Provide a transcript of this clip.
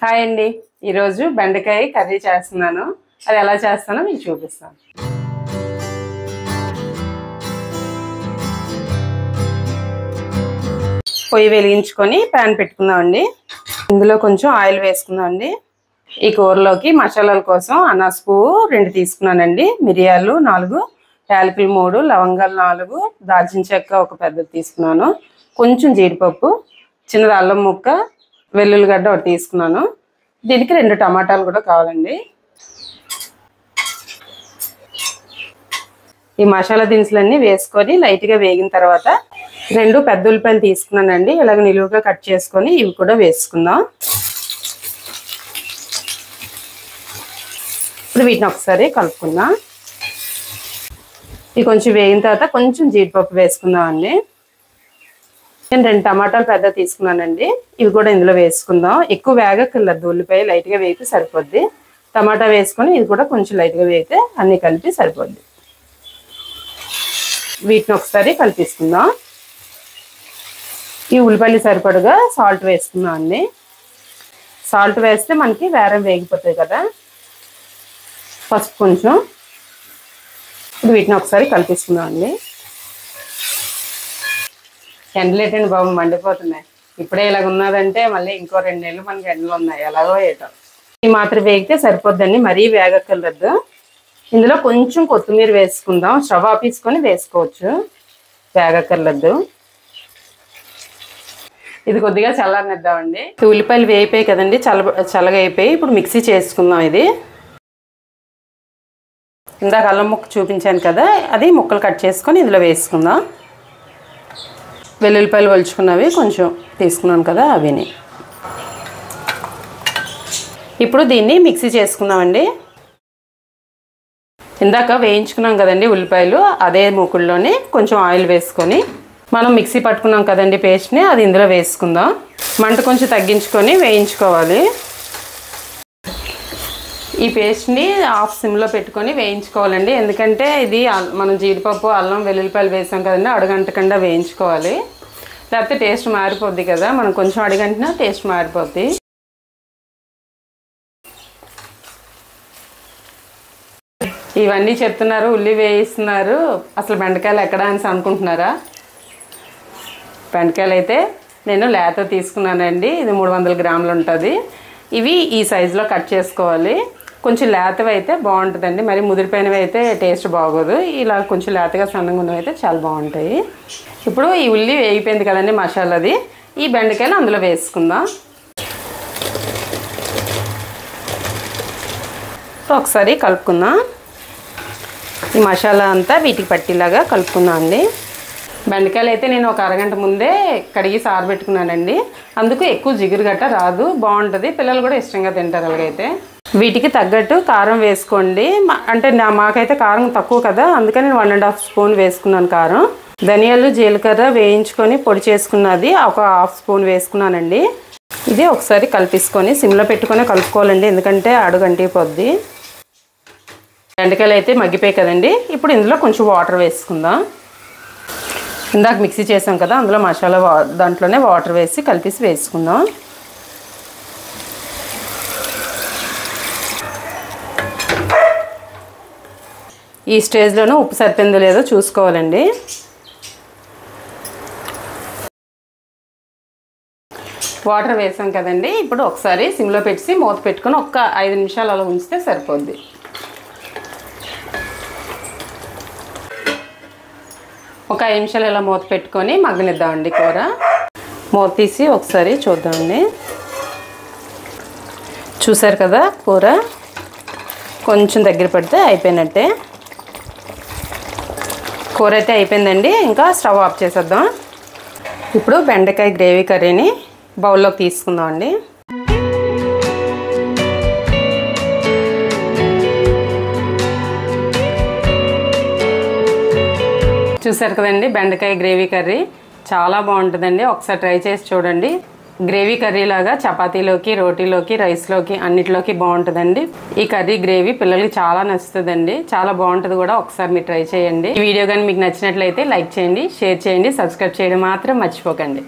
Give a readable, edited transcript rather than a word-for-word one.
Hi అండి, ఈరోజు బెండకాయ కర్రీ చేస్తున్నాను. అది ఎలా చేస్తానో మీకు చూపిస్తాను. పొయ్యి వెలిగించుకొని ప్యాన్ పెట్టుకుందామండి. ఇందులో కొంచెం ఆయిల్ వేసుకుందామండి. ఈ కూరలోకి మసాలాల కోసం అనాస పువ్వు 2 తీసుకున్నానండి, మిరియాలు 4, యాలకులు 3, లవంగాలు 4, దాల్చిన చెక్క ఒక పెద్దది తీసుకున్నాను, కొంచెం జీడిపప్పు, చిన్నది అల్లం ముక్క, వెల్లుల్లిగడ్డ ఒకటి తీసుకున్నాను. దీనికి 2 టమాటాలు కూడా కావాలండి. ఈ మసాలా దినుసులన్నీ వేసుకొని లైట్గా వేగిన తర్వాత 2 పెద్ద ఉల్లిపాయలు తీసుకున్నానండి. ఇలాగ నిలువుగా కట్ చేసుకొని ఇవి కూడా వేసుకుందాం. ఇప్పుడు వీటిని ఒకసారి కలుపుకుందాం. ఇవి కొంచెం వేగిన తర్వాత కొంచెం జీడిపప్పు వేసుకుందాం అండి. నేను 2 టమాటాలు పెద్ద తీసుకున్నానండి, ఇవి కూడా ఇందులో వేసుకుందాం. ఎక్కువ వేగక్కర్లేదు, ఉల్లిపాయ లైట్గా వేగితే సరిపోద్ది. టమాటా వేసుకొని ఇది కూడా కొంచెం లైట్గా వేగితే అన్నీ కలిపి సరిపోద్ది. వీటిని ఒకసారి కలిపిసుకుందాం. ఈ ఉల్లిపాయలు సరిపడగా సాల్ట్ వేసుకుందాం అండి. సాల్ట్ వేస్తే మనకి వేరే వేగిపోతాయి కదా. పసుపు కొంచెం. ఇప్పుడు వీటిని ఒకసారి కలిపిసుకుందాం అండి. ఎండలేటండి బాబు, మండిపోతున్నాయి. ఇప్పుడే ఇలాగ ఉన్నదంటే మళ్ళీ ఇంకో 2 నెలలు మనకి ఎండలు ఉన్నాయి, ఎలాగో ఏటో. ఈ మాత్రం వేగితే సరిపోద్దండి, మరీ వేగక్కర్లేదు. ఇందులో కొంచెం కొత్తిమీర వేసుకుందాం. స్టవ్ ఆపేసుకొని వేసుకోవచ్చు, వేగక్కర్లేదు. ఇది కొద్దిగా చల్లనిద్దామండి. ఉల్లిపాయలు వేయిపోయి కదండి, చల్లగా అయిపోయి. ఇప్పుడు మిక్సీ చేసుకుందాం. ఇది ఇందాక అల్లం ముక్క చూపించాను కదా, అది ముక్కలు కట్ చేసుకొని ఇందులో వేసుకుందాం. వెల్లుల్లిపాయలు ఒలుచుకున్నవి కొంచెం తీసుకున్నాను కదా, అవిని. ఇప్పుడు దీన్ని మిక్సీ చేసుకుందామండి. ఇందాక వేయించుకున్నాం కదండి ఉల్లిపాయలు, అదే మూకుల్లోనే కొంచెం ఆయిల్ వేసుకొని మనం మిక్సీ పట్టుకున్నాం కదండి పేస్ట్ని, అది ఇందులో వేసుకుందాం. మంట కొంచెం తగ్గించుకొని వేయించుకోవాలి. ఈ పేస్ట్ని ఆఫ్ సిమ్లో పెట్టుకొని వేయించుకోవాలండి. ఎందుకంటే ఇది మనం జీడిపప్పు, అల్లం, వెల్లుల్లిపాయలు వేసాం కదండి, అడుగంటకుండా వేయించుకోవాలి. లేకపోతే టేస్ట్ మారిపోద్ది కదా, మనం కొంచెం అడుగంటినా టేస్ట్ మారిపోద్ది. ఇవన్నీ చెప్తున్నారు, ఉల్లి వేయిస్తున్నారు, అసలు బెండకాయలు ఎక్కడ అని అనుకుంటున్నారా? బెండకాయలు అయితే నేను లేత తీసుకున్నానండి. ఇది 300 గ్రాములు ఉంటుంది. ఇవి ఈ సైజులో కట్ చేసుకోవాలి. కొంచెం లేతవి అయితే బాగుంటుందండి, మరి ముదిరిపోయినవి అయితే టేస్ట్ బాగోదు. ఇలా కొంచెం లేతగా సన్నగా ఉన్నవి అయితే చాలా బాగుంటాయి. ఇప్పుడు ఈ ఉల్లి వేగిపోయింది కదండి మసాలాది, ఈ బెండకాయలు అందులో వేసుకుందాం. ఒకసారి కలుపుకుందాం. ఈ మసాలా అంతా వీటికి పట్టేలాగా కలుపుకుందాం అండి. బెండకాయలు అయితే నేను ఒక అరగంట ముందే కడిగి సారబెట్టుకున్నానండి, అందుకు ఎక్కువ జిగురు గట్ట రాదు, బాగుంటుంది. పిల్లలు కూడా ఇష్టంగా తింటారు. అలాగైతే వీటికి తగ్గట్టు కారం వేసుకోండి. అంటే మాకైతే కారం తక్కువ కదా, అందుకని నేను 1.5 స్పూన్ వేసుకున్నాను కారం. ధనియాలు, జీలకర్ర వేయించుకొని పొడి చేసుకున్నది ఒక 1/2 స్పూన్ వేసుకున్నానండి. ఇది ఒకసారి కలిపేసుకొని సిమ్లో పెట్టుకొని కలుపుకోవాలండి, ఎందుకంటే అడుగంటిపోద్ది. బెండకాయలు అయితే మగ్గిపోయి కదండి, ఇప్పుడు ఇందులో కొంచెం వాటర్ వేసుకుందాం. ఇందాక మిక్సీ చేసాం కదా, అందులో మసాలా దాంట్లోనే వాటర్ వేసి కలిపేసి వేసుకుందాం. ఈ స్టేజ్లోనూ ఉప్పు సరిపోయిందో లేదో చూసుకోవాలండి. వాటర్ వేసాం కదండి, ఇప్పుడు ఒకసారి సిమ్లో పెట్టి మూత పెట్టుకొని ఒక 5 నిమిషాలు అలా ఉంచితే సరిపోద్ది. ఒక 5 నిమిషాలు ఇలా మూత పెట్టుకొని మగ్గనిద్దామండి కూర. మూత తీసి ఒకసారి చూద్దామండి. చూసారు కదా, కూర కొంచెం దగ్గర పడితే అయిపోయినట్టే. కూర అయితే అయిపోయిందండి, ఇంకా స్టవ్ ఆఫ్ చేసేద్దాం. ఇప్పుడు బెండకాయ గ్రేవీ కర్రీని బౌల్లోకి తీసుకుందాం అండి. చూసారు కదండి, బెండకాయ గ్రేవీ కర్రీ చాలా బాగుంటుందండి. ఒకసారి ట్రై చేసి చూడండి. గ్రేవీ కర్రీ లాగా చపాతీలోకి, రోటీలోకి, రైస్లోకి అన్నిటిలోకి బాగుంటుందండి. ఈ కర్రీ గ్రేవీ పిల్లలకి చాలా నచ్చుతుందండి, చాలా బాగుంటుంది కూడా. ఒకసారి మీరు ట్రై చేయండి. ఈ వీడియో కానీ మీకు నచ్చినట్లయితే లైక్ చేయండి, షేర్ చేయండి, సబ్స్క్రైబ్ చేయడం మాత్రం మర్చిపోకండి.